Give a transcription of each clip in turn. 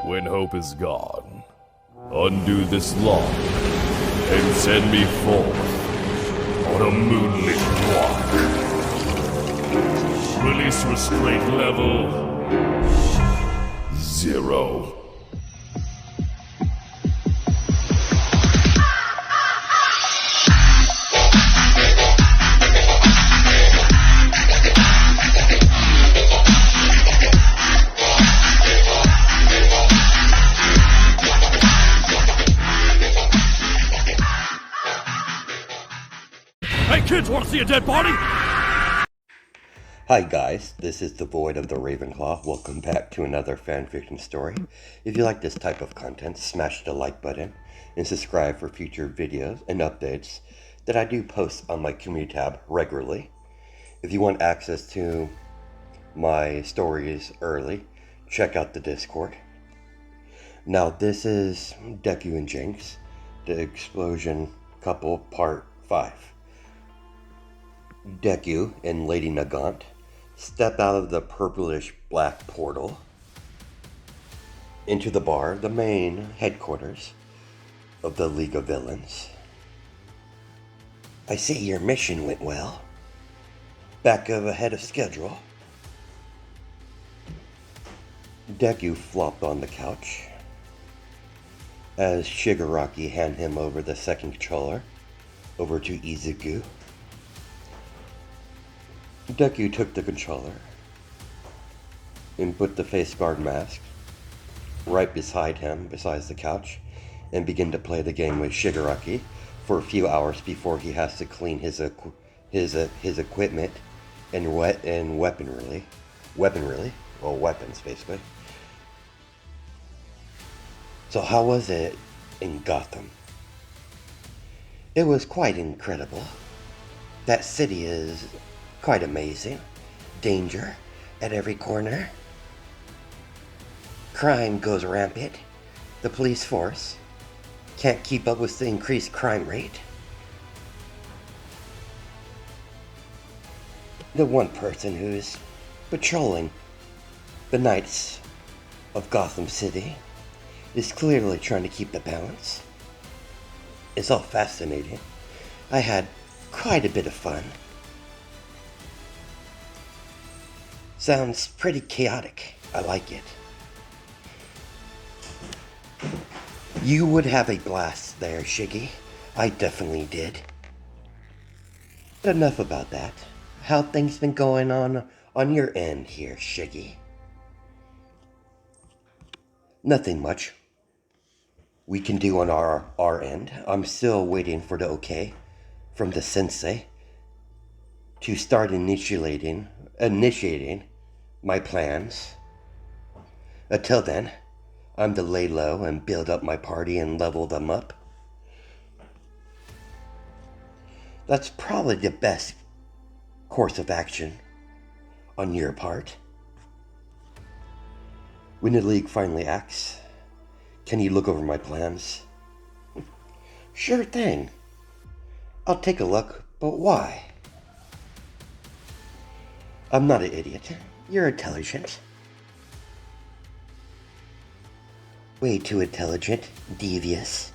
When hope is gone, undo this lock and send me forth on a moonlit walk. Release restraint level 0. Hey kids, wanna see a dead body? Hi guys, this is the Void of the Ravenclaw. Welcome back to another fanfiction story. If you like this type of content, smash the like button and subscribe for future videos and updates that I do post on my community tab regularly. If you want access to my stories early, check out the Discord. Now this is Deku and Jinx, the Explosion Couple Part 5. Deku and Lady Nagant step out of the purplish black portal into the bar, the main headquarters of the League of Villains. I see your mission went well. Back of ahead of schedule. Deku flopped on the couch as Shigaraki handed him over the second controller over to Izuku. Deku took the controller and put the face guard mask right beside him, besides the couch, and began to play the game with Shigaraki for a few hours before he has to clean his equipment and weaponry, weapons basically. So how was it in Gotham? It was quite incredible. That city is quite amazing. Danger at every corner. Crime goes rampant. The police force can't keep up with the increased crime rate. The one person who's patrolling the nights of Gotham City is clearly trying to keep the balance. It's all fascinating. I had quite a bit of fun. Sounds pretty chaotic. I like it. You would have a blast there, Shiggy. I definitely did. But enough about that. How things been going on your end here, Shiggy? Nothing much we can do on our end. I'm still waiting for the okay from the sensei to start initiating my plans. Until then, I'm to lay low and build up my party and level them up. That's probably the best course of action on your part. When the League finally acts, can you look over my plans? Sure thing. I'll take a look, but why? I'm not an idiot. You're intelligent. Way too intelligent, devious.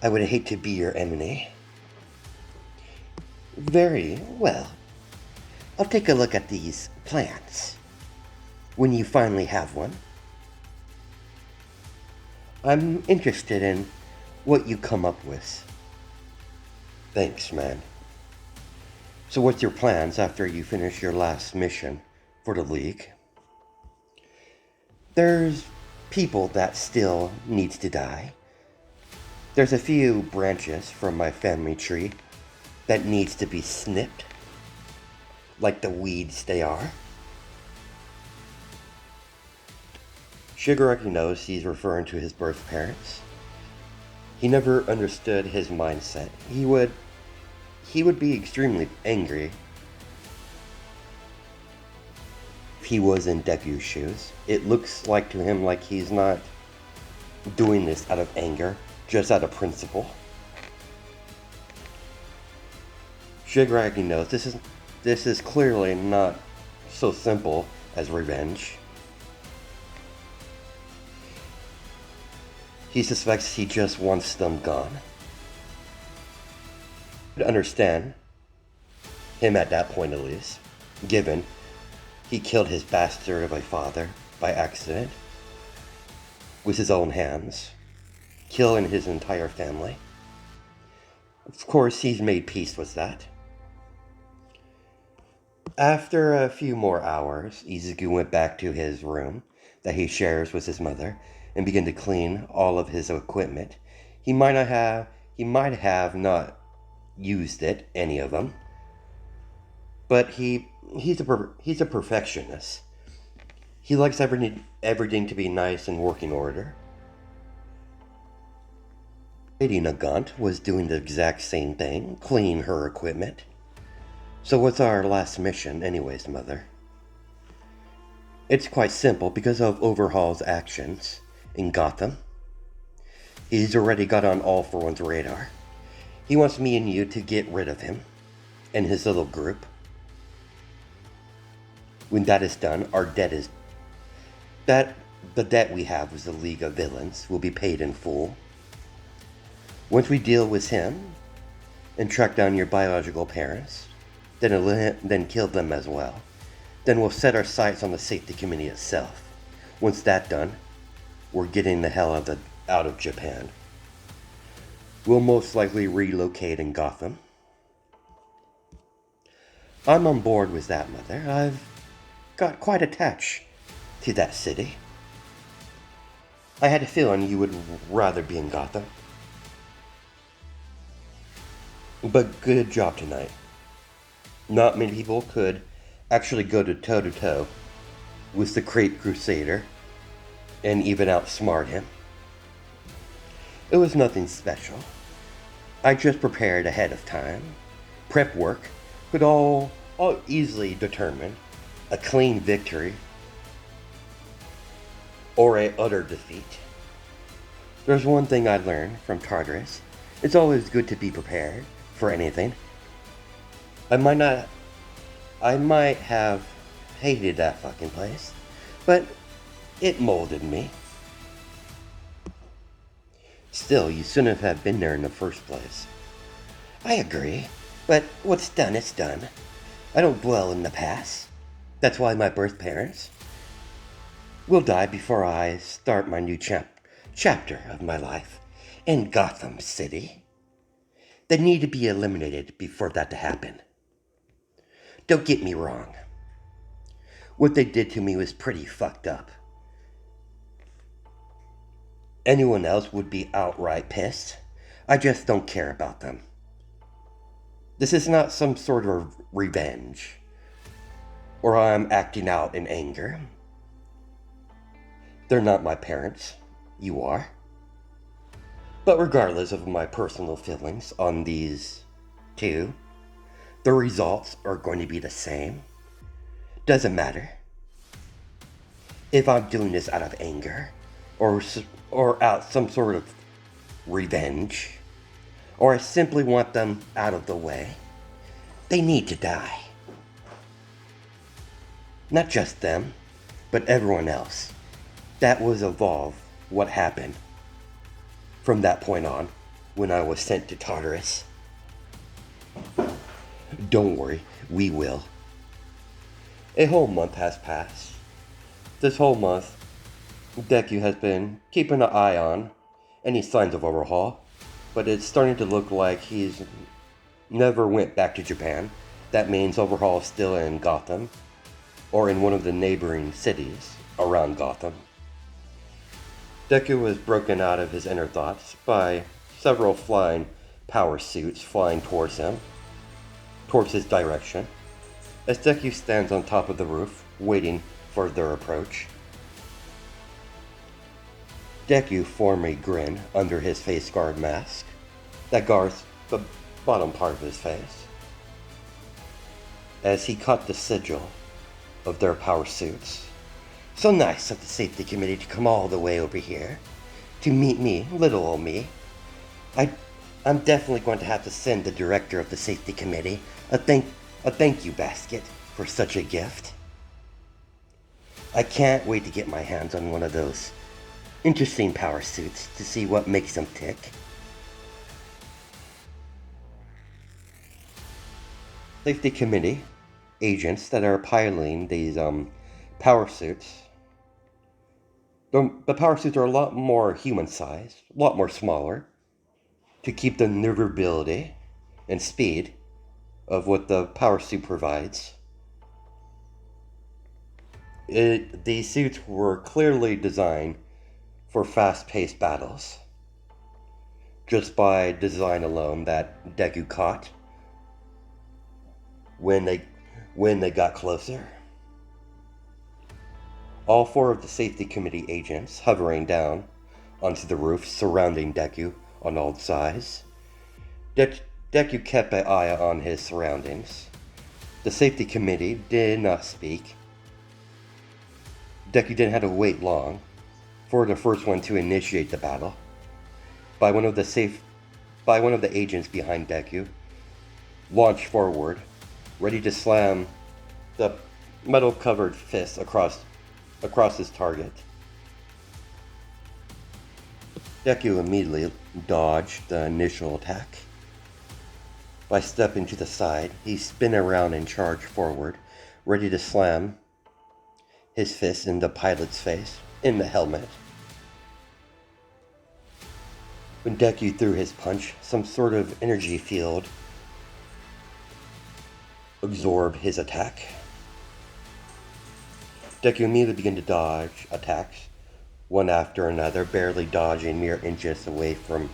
I would hate to be your enemy. Very well. I'll take a look at these plans. When you finally have one. I'm interested in what you come up with. Thanks, man. So what's your plans after you finish your last mission for the League? There's people that still needs to die. There's a few branches from my family tree that needs to be snipped, like the weeds they are. Shigaraki knows he's referring to his birth parents. He never understood his mindset. He would be extremely angry if he was in Deku's shoes. It looks like to him like he's not doing this out of anger, just out of principle. Shigaraki knows this is clearly not so simple as revenge. He suspects he just wants them gone. I understand him at that point at least, given he killed his bastard of a father by accident with his own hands, killing his entire family. Of course, he's made peace with that. After a few more hours, Izuku went back to his room that he shares with his mother and began to clean all of his equipment. He might have not used it, any of them, but he's a perfectionist. He likes everything to be nice and working order. Lady Nagant was doing the exact same thing, cleaning her equipment. So what's our last mission anyways, Mother? It's quite simple because of Overhaul's actions in Gotham. He's already got on All For One's radar. He wants me and you to get rid of him and his little group. When that is done, the debt we have with the League of Villains will be paid in full. Once we deal with him and track down your biological parents, then kill them as well, then we'll set our sights on the safety committee itself. Once that's done, we're getting the hell out of Japan. We'll most likely relocate in Gotham. I'm on board with that, Mother. I've got quite attached to that city. I had a feeling you would rather be in Gotham. But good job tonight. Not many people could actually go toe-to-toe with the Crepe Crusader and even outsmart him. It was nothing special. I just prepared ahead of time. Prep work could all easily determine a clean victory or a utter defeat. There's one thing I learned from Tartarus. It's always good to be prepared for anything. I might have hated that fucking place, but it molded me. Still, you shouldn't have been there in the first place. I agree, but what's done is done. I don't dwell in the past. That's why my birth parents will die before I start my new chapter of my life in Gotham City. They need to be eliminated before that to happen. Don't get me wrong. What they did to me was pretty fucked up. Anyone else would be outright pissed. I just don't care about them. This is not some sort of revenge, or I'm acting out in anger. They're not my parents. You are. But regardless of my personal feelings on these two, the results are going to be the same. Doesn't matter if I'm doing this out of anger or out some sort of revenge, or I simply want them out of the way. They need to die. Not just them, but everyone else. That was what happened from that point on when I was sent to Tartarus. Don't worry, we will. A whole month has passed. This whole month, Deku has been keeping an eye on any signs of Overhaul, but it's starting to look like he's never went back to Japan. That means Overhaul is still in Gotham, or in one of the neighboring cities around Gotham. Deku was broken out of his inner thoughts by several flying power suits flying towards him, towards his direction, as Deku stands on top of the roof, waiting for their approach. Deku formed a grin under his face guard mask that guards the bottom part of his face, as he caught the sigil of their power suits. So nice of the safety committee to come all the way over here to meet me, little old me. I'm definitely going to have to send the director of the safety committee a thank you basket for such a gift. I can't wait to get my hands on one of those interesting power suits to see what makes them tick. Safety committee agents that are piloting these power suits. The power suits are a lot more human-sized, a lot more smaller, to keep the maneuverability and speed of what the power suit provides. These suits were clearly designed for fast-paced battles. Just by design alone that Deku caught when they got closer. All four of the safety committee agents hovering down onto the roof surrounding Deku on all sides. Deku kept an eye on his surroundings. The safety committee did not speak. Deku didn't have to wait long for the first one to initiate the battle. By one of the agents behind Deku, launched forward, ready to slam the metal-covered fist across his target. Deku immediately dodged the initial attack. By stepping to the side, he spun around and charged forward, ready to slam his fist in the pilot's face, in the helmet. When Deku threw his punch, some sort of energy field absorbed his attack. Deku immediately began to dodge attacks, one after another, barely dodging mere inches away from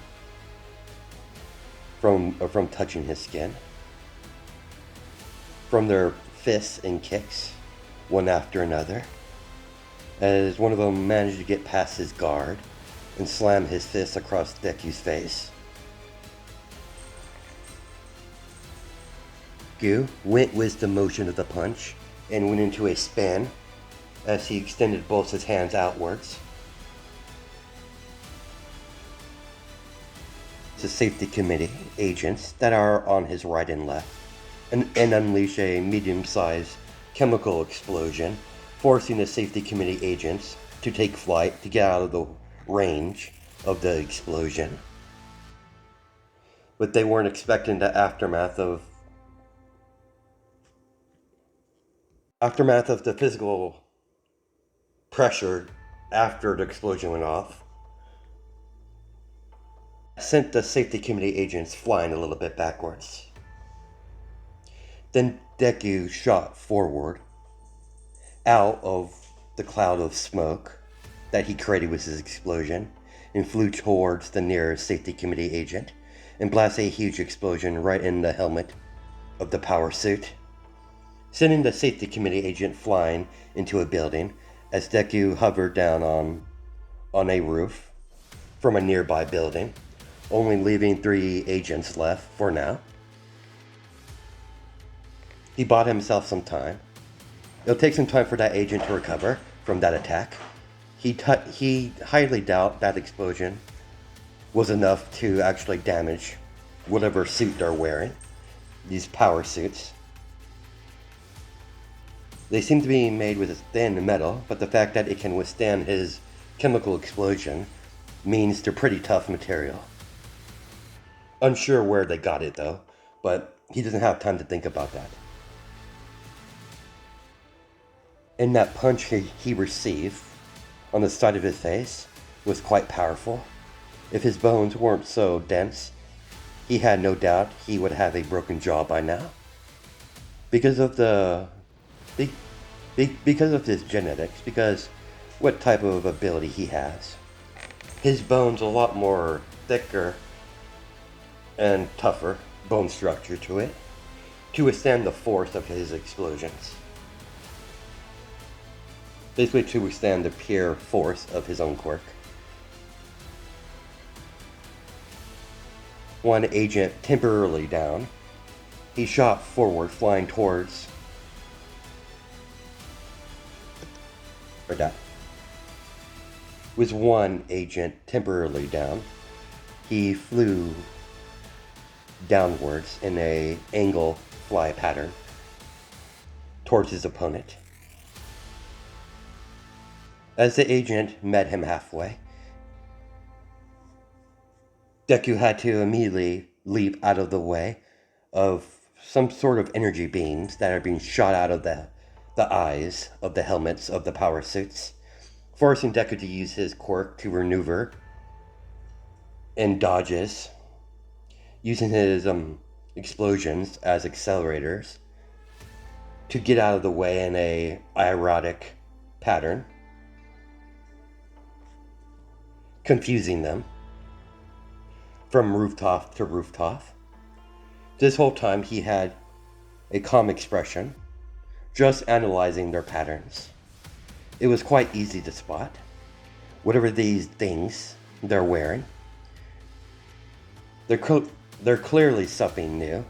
touching his skin. From their fists and kicks, one after another, as one of them managed to get past his guard and slam his fist across Deku's face. Deku went with the motion of the punch and went into a spin as he extended both his hands outwards. The safety committee agents that are on his right and left and unleash a medium-sized chemical explosion, forcing the safety committee agents to take flight to get out of the range of the explosion. But they weren't expecting the aftermath of the physical pressure after the explosion went off. Sent the safety committee agents flying a little bit backwards. Then Deku shot forward out of the cloud of smoke that he created with his explosion and flew towards the nearest safety committee agent and blasted a huge explosion right in the helmet of the power suit, sending the safety committee agent flying into a building as Deku hovered down on a roof from a nearby building, only leaving 3 agents left for now. He bought himself some time. It'll take some time for that agent to recover from that attack. He highly doubt that explosion was enough to actually damage whatever suit they're wearing, these power suits. They seem to be made with thin metal, but the fact that it can withstand his chemical explosion means they're pretty tough material. Unsure where they got it though, but he doesn't have time to think about that. And that punch he received on the side of his face was quite powerful. If his bones weren't so dense, he had no doubt he would have a broken jaw by now. Because of his genetics, because what type of ability he has. His bone's a lot more thicker and tougher bone structure to it to withstand the force of his explosions. Basically to withstand the pure force of his own quirk. One agent temporarily down, he shot forward, flying towards With one agent temporarily down, he flew downwards in a angle fly pattern towards his opponent. As the agent met him halfway, Deku had to immediately leap out of the way of some sort of energy beams that are being shot out of the eyes of the helmets of the power suits, forcing Deku to use his quirk to maneuver and dodges, using his explosions as accelerators to get out of the way in a erotic pattern, confusing them from rooftop to rooftop. This whole time he had a calm expression, just analyzing their patterns. It was quite easy to spot whatever these things they're wearing. They're clearly something new.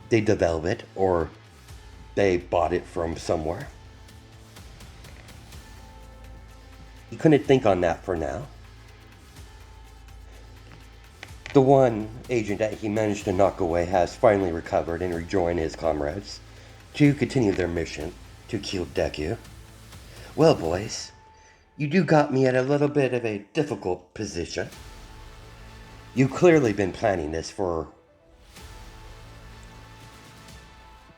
They developed it or they bought it from somewhere. He couldn't think on that for now. The one agent that he managed to knock away has finally recovered and rejoined his comrades to continue their mission to kill Deku. Well, boys, you do got me at a little bit of a difficult position. You've clearly been planning this for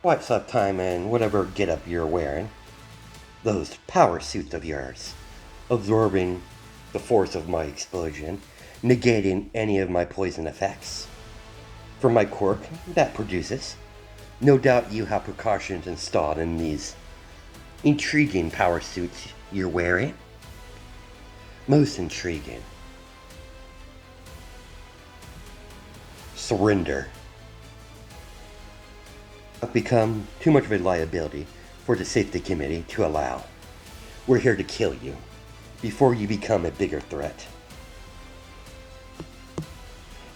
quite some time in whatever getup you're wearing. Those power suits of yours, absorbing the force of my explosion, negating any of my poison effects. For my quirk that produces, no doubt you have precautions installed in these intriguing power suits you're wearing. Most intriguing. Surrender. I've become too much of a liability for the safety committee to allow. We're here to kill you before you become a bigger threat.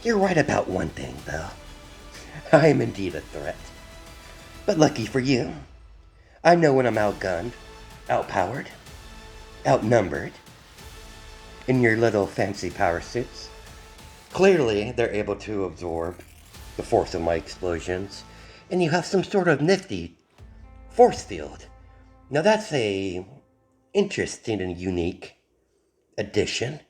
You're right about one thing, though. I am indeed a threat. But lucky for you, I know when I'm outgunned, outpowered, outnumbered, in your little fancy power suits. Clearly, they're able to absorb the force of my explosions, and you have some sort of nifty force field. Now that's a interesting and unique addition.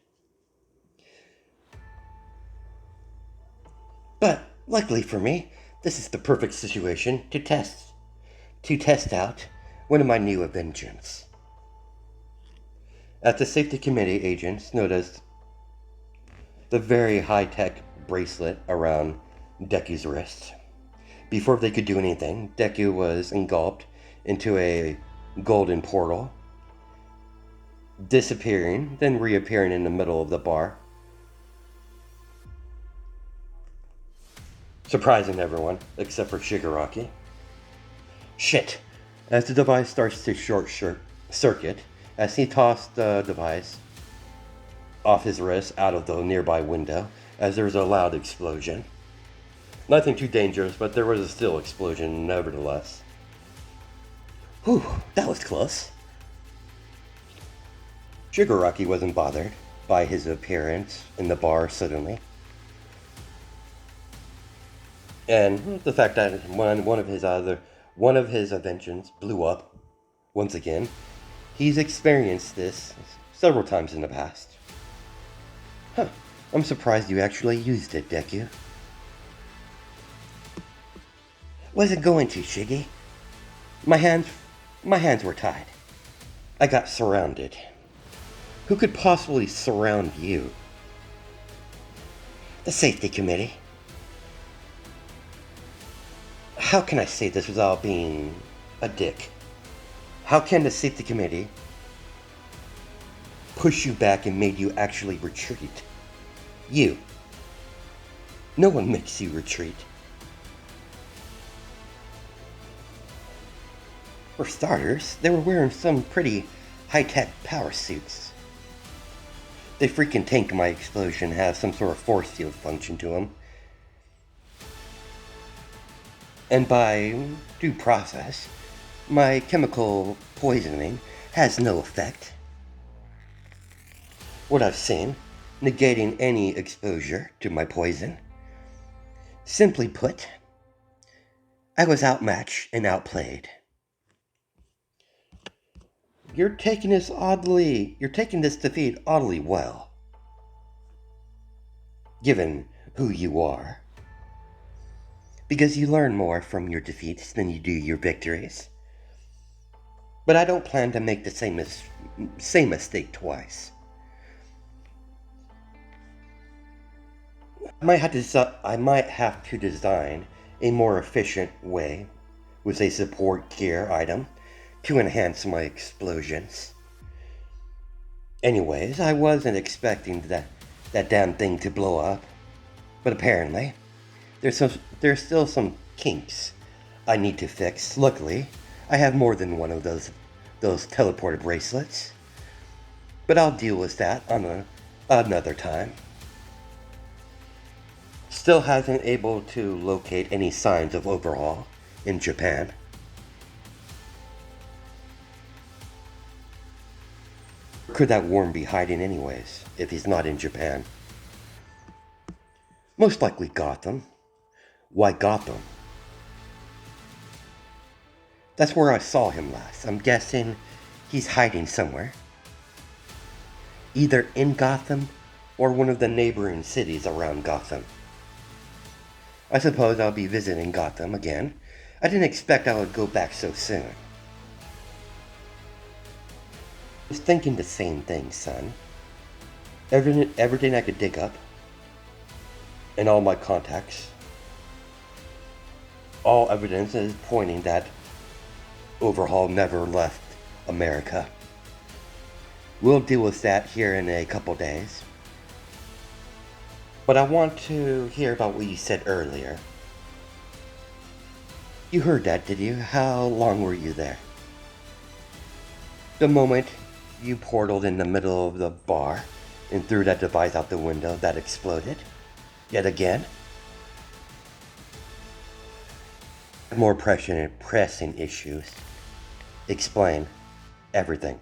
But luckily for me, this is the perfect situation to test out one of my new inventions. As the safety committee agents noticed the very high-tech bracelet around Deku's wrist. Before they could do anything, Deku was engulfed into a golden portal, disappearing, then reappearing in the middle of the bar, surprising everyone except for Shigaraki. Shit! As the device starts to short circuit, as he tossed the device off his wrist out of the nearby window, as there was a loud explosion. Nothing too dangerous, but there was a still explosion nevertheless. Whew, that was close. Shigaraki wasn't bothered by his appearance in the bar suddenly. And the fact that one of his inventions blew up once again. He's experienced this several times in the past. Huh, I'm surprised you actually used it, Deku. Wasn't going to, Shiggy. My hands were tied. I got surrounded. Who could possibly surround you? The safety committee. How can I say this without being a dick? How can the safety committee push you back and made you actually retreat? You. No one makes you retreat. For starters, they were wearing some pretty high-tech power suits. They freaking tanked my explosion, have some sort of force field function to them. And by due process, my chemical poisoning has no effect. What I've seen, negating any exposure to my poison. Simply put, I was outmatched and outplayed. You're taking this defeat oddly well. given who you are. Because you learn more from your defeats than you do your victories. But I don't plan to make the same mistake twice. I might have to design a more efficient way with a support gear item to enhance my explosions. Anyways, I wasn't expecting that damn thing to blow up, but apparently there's still some kinks I need to fix. Luckily, I have more than one of those teleporter bracelets, but I'll deal with that on another time. Still hasn't able to locate any signs of overhaul in Japan. Where could that worm be hiding anyways, if he's not in Japan? Most likely Gotham. Why Gotham? That's where I saw him last. I'm guessing he's hiding somewhere. Either in Gotham or one of the neighboring cities around Gotham. I suppose I'll be visiting Gotham again. I didn't expect I would go back so soon. I was thinking the same thing, son. Everything I could dig up, and all my contacts, all evidence is pointing that Overhaul never left America. We'll deal with that here in a couple days. But I want to hear about what you said earlier. You heard that, did you? How long were you there? The moment you portaled in the middle of the bar and threw that device out the window that exploded? Yet again? More pressing issues. Explain everything.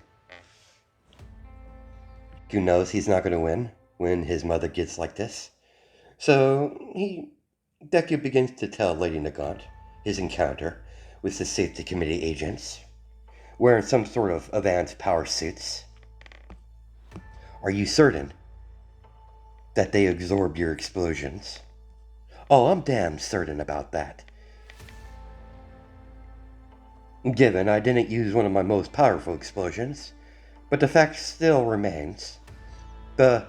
Deku knows he's not going to win when his mother gets like this. So Deku begins to tell Lady Nagant his encounter with the safety committee agents, wearing some sort of advanced power suits. Are you certain that they absorb your explosions? Oh, I'm damn certain about that. Given I didn't use one of my most powerful explosions, but the fact still remains. The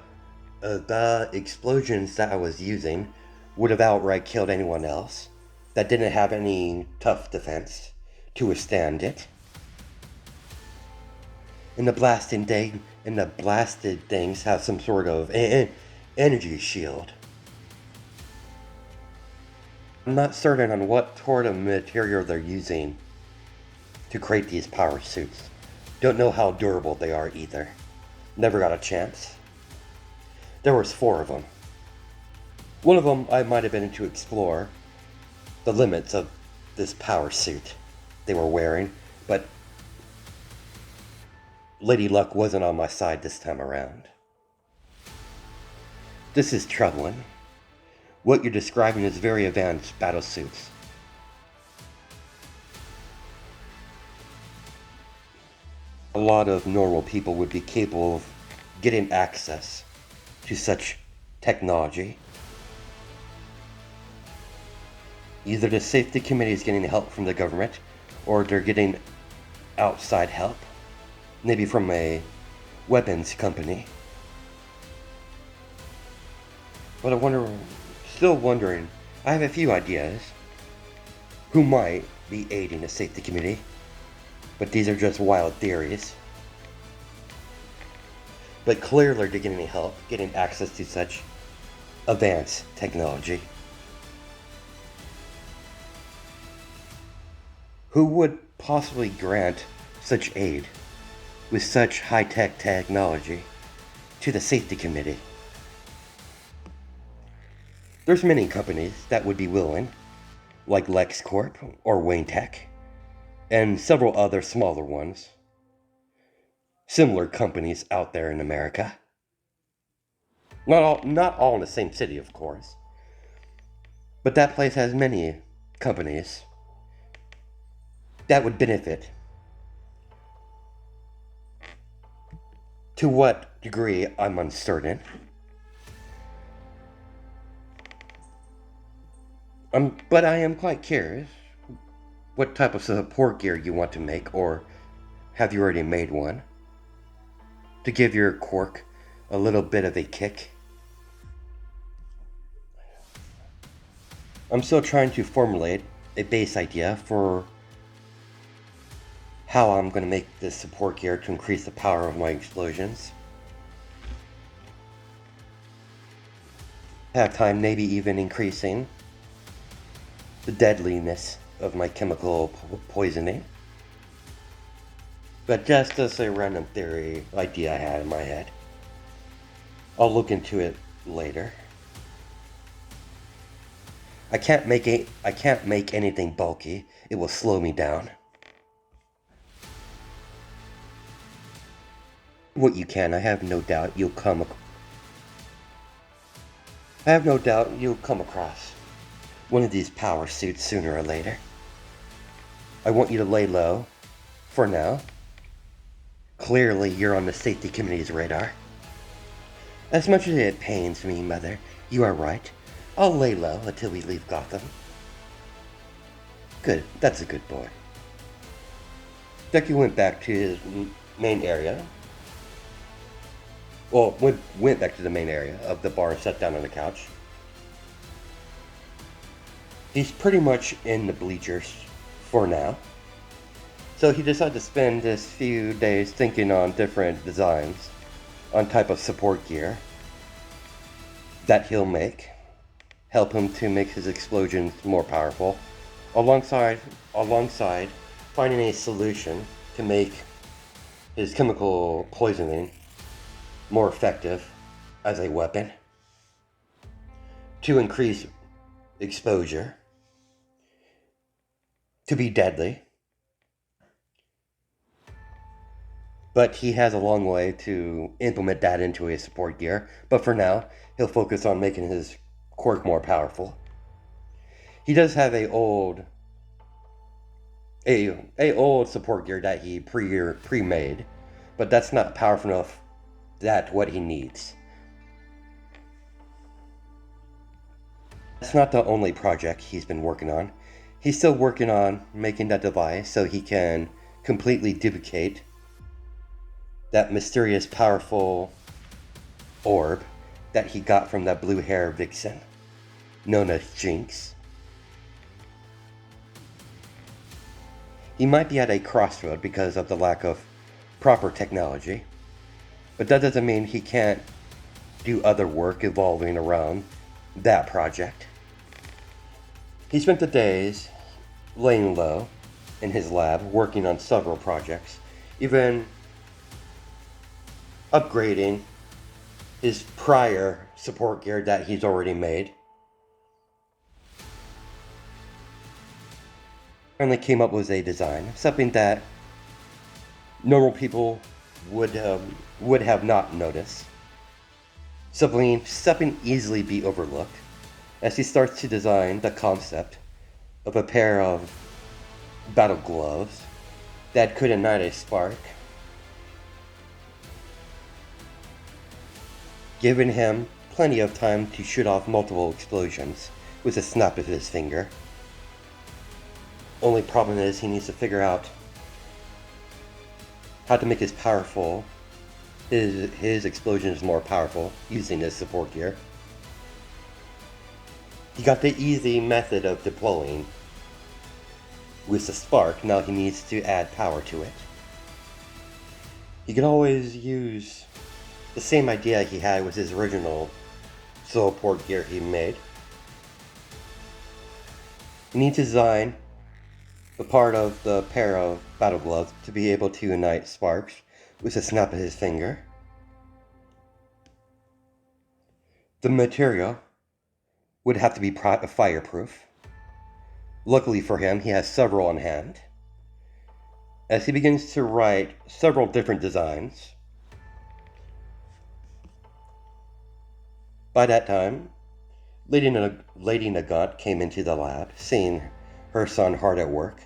explosions that I was using would have outright killed anyone else that didn't have any tough defense to withstand it. And the blasted things have some sort of energy shield. I'm not certain on what sort of material they're using to create these power suits. Don't know how durable they are either. Never got a chance. There was 4 of them. One of them I might have been to explore the limits of this power suit they were wearing, but Lady Luck wasn't on my side this time around. This is troubling. What you're describing is very advanced battle suits. A lot of normal people would be capable of getting access to such technology. Either the safety committee is getting help from the government, or they're getting outside help, maybe from a weapons company. But still wondering, I have a few ideas who might be aiding the safety committee, but these are just wild theories. But clearly they're getting help, getting access to such advanced technology. Who would possibly grant such aid with such high-tech technology to the safety committee? There's many companies that would be willing, like LexCorp or Wayne Tech, and several other smaller ones. Similar companies out there in America. Not all in the same city, of course. But that place has many companies that would benefit. To what degree, I'm uncertain. But I am quite curious what type of support gear you want to make, or have you already made one, to give your quirk a little bit of a kick. I'm still trying to formulate a base idea for how I'm going to make this support gear to increase the power of my explosions. Have time, maybe even increasing the deadliness of my chemical poisoning. But just as a random theory idea I had in my head. I'll look into it later. I can't make anything bulky. It will slow me down. What you can, I have no doubt you'll come across one of these power suits sooner or later. I want you to lay low for now. Clearly, you're on the safety committee's radar. As much as it pains me, Mother, you are right. I'll lay low until we leave Gotham. Good, that's a good boy. Deku went back to his main area. Well, went back to the main area of the bar and sat down on the couch. He's pretty much in the bleachers for now. So he decided to spend this few days thinking on different designs on type of support gear that he'll make. Help him to make his explosions more powerful. Alongside finding a solution to make his chemical poisoning more effective as a weapon. To increase exposure. To be deadly. But he has a long way to implement that into a support gear. But for now, he'll focus on making his quirk more powerful. He does have a old support gear that he pre-made, but that's not powerful enough. That's what he needs. That's not the only project he's been working on. He's still working on making that device so he can completely duplicate that mysterious powerful orb that he got from that blue hair vixen known as Jinx. He might be at a crossroad because of the lack of proper technology, but that doesn't mean he can't do other work evolving around that project. He spent the days laying low in his lab working on several projects, even upgrading his prior support gear that he's already made. Finally came up with a design, something that normal people would have not noticed. Something easily be overlooked as he starts to design the concept of a pair of battle gloves that could ignite a spark, giving him plenty of time to shoot off multiple explosions with a snap of his finger. Only problem is he needs to figure out how to make his explosions more powerful using his support gear. He got the easy method of deploying with the spark, now he needs to add power to it. He could always use the same idea he had with his original support gear he made. He needs to design the part of the pair of battle gloves to be able to ignite sparks with a snap of his finger. The material would have to be fireproof. Luckily for him, he has several on hand. As he begins to write several different designs, by that time, Lady Nagat came into the lab, seeing her son hard at work,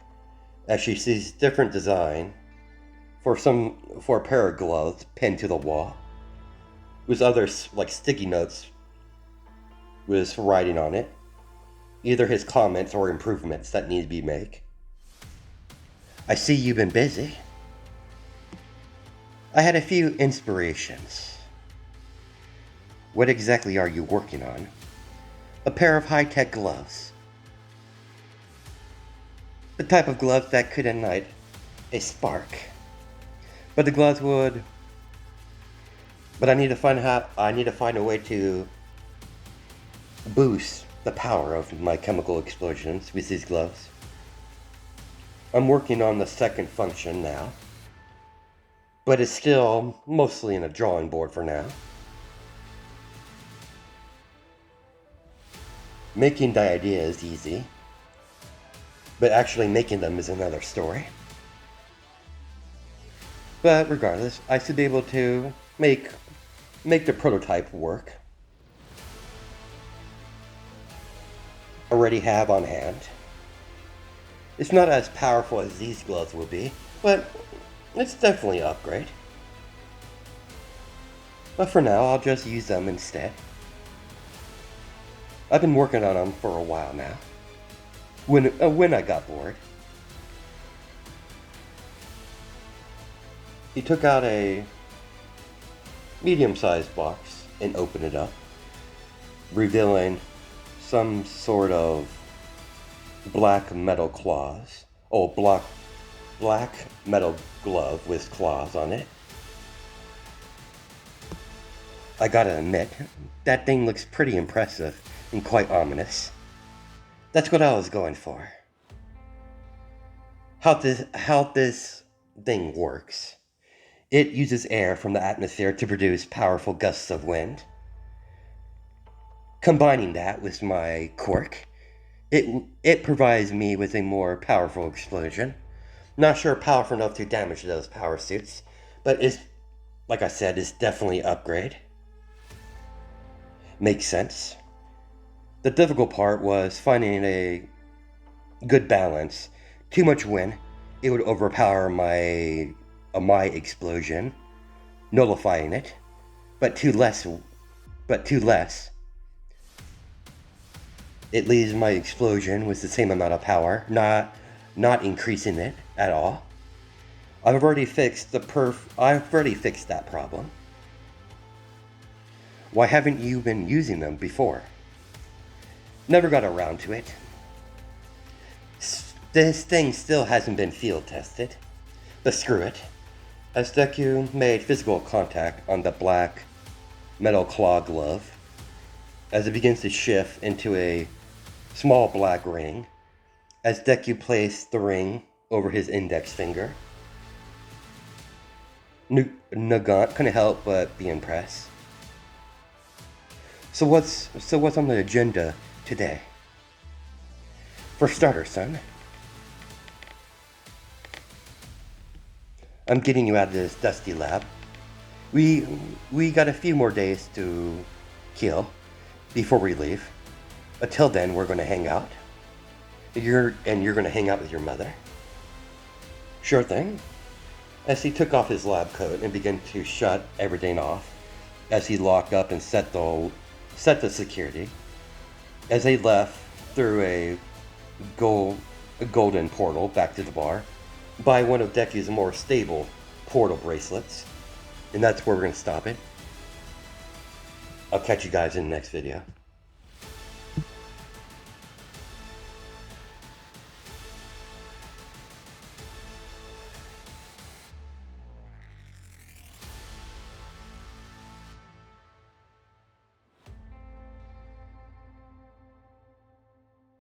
as she sees different design for a pair of gloves pinned to the wall, with other like sticky notes with writing on it. either his comments or improvements that need to be made. I see you've been busy. I had a few inspirations. What exactly are you working on? A pair of high-tech gloves. The type of gloves that could ignite a spark. But the gloves would... But I need to find a way to boost the power of my chemical explosions with these gloves. I'm working on the second function now, but it's still mostly in a drawing board for now. Making the idea is easy, but actually making them is another story. But regardless, I should be able to make the prototype work. Already have on hand. It's not as powerful as these gloves would be, but it's definitely an upgrade. But for now, I'll just use them instead. I've been working on them for a while now. When I got bored. He took out a medium-sized box and opened it up, revealing some sort of black metal claws. Oh, black metal glove with claws on it. I gotta admit, that thing looks pretty impressive and quite ominous. That's what I was going for. How this thing works. It uses air from the atmosphere to produce powerful gusts of wind. Combining that with my quirk, it provides me with a more powerful explosion. Not sure powerful enough to damage those power suits, but it's, like I said, it's definitely an upgrade. Makes sense. The difficult part was finding a good balance. Too much wind, it would overpower my explosion, nullifying it. But too less, it leaves my explosion with the same amount of power, not increasing it at all. I've already fixed that problem. Why haven't you been using them before? Never got around to it. This thing still hasn't been field tested. But screw it. As Deku made physical contact on the black metal claw glove, as it begins to shift into a small black ring, as Deku placed the ring over his index finger, Nagant couldn't help but be impressed. So what's on the agenda today? For starters, son, I'm getting you out of this dusty lab. We got a few more days to kill before we leave. Until then, we're going to hang out. You're going to hang out with your mother. Sure thing. As he took off his lab coat and began to shut everything off, as he locked up and set the security, as they left through a golden portal back to the bar, by one of Deku's more stable portal bracelets. And that's where we're going to stop it. I'll catch you guys in the next video.